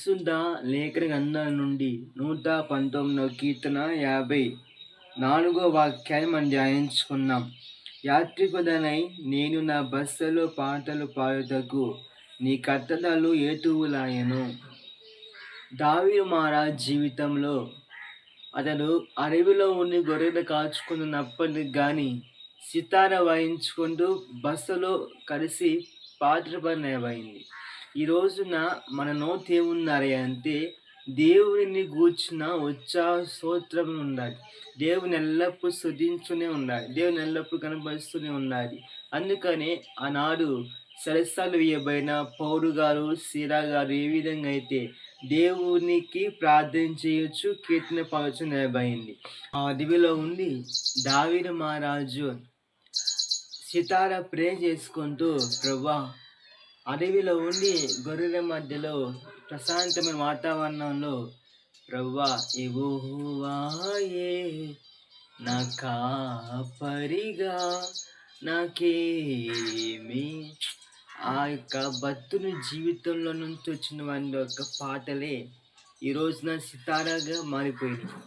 పరిశుద్ధ లేఖన గ్రంథం నుండి 119 కీర్తన 54 వాక్యాన్ని మనం ధ్యానించుకున్నాం. యాత్రికుడనై నేను నా బస్సులో పాటలు పాడుటకు నీ కట్టడలు ఏతువులాయెను. దావీదు మహారాజు జీవితంలో అతడు అడవిలో ఉండి గొర్రెలు కాచుకున్నప్పటికి కానీ సితార వాయించుకుంటూ బస్సులో కలిసి పాటలు పాడినమైంది. ఈ రోజున మన నోటి ఏముండాలి అంటే దేవుడిని గూర్చిన ఉత్సాహ స్తోత్రం ఉండాలి. దేవుని ఎల్లప్పుడూ స్తుతించునే ఉండాలి. దేవుని ఎల్లప్పుడూ కనపరుస్తూనే ఉండాలి. అందుకనే ఆనాడు సరస్సాలు వేయబడిన పౌలు గారు, సీలా గారు ఏ విధంగా అయితే దేవునికి ప్రార్థన చేయొచ్చు, కీర్తన పాడొచ్చు నిలబడింది. ఆ అడవిలో ఉండి దావీదు మహారాజు సితార ప్రే చేసుకుంటూ ప్రభా అడవిలో ఉండి గొర్రెల మధ్యలో ప్రశాంతమైన వాతావరణంలో ప్రభువా యెహోవాయే నా కాపరిగా నాకేమి ఆ యొక్క భక్తుని జీవితంలో నుంచి వచ్చినటువంటి యొక్క పాటలే ఈ రోజున సితారాగా మారిపోయినాయి.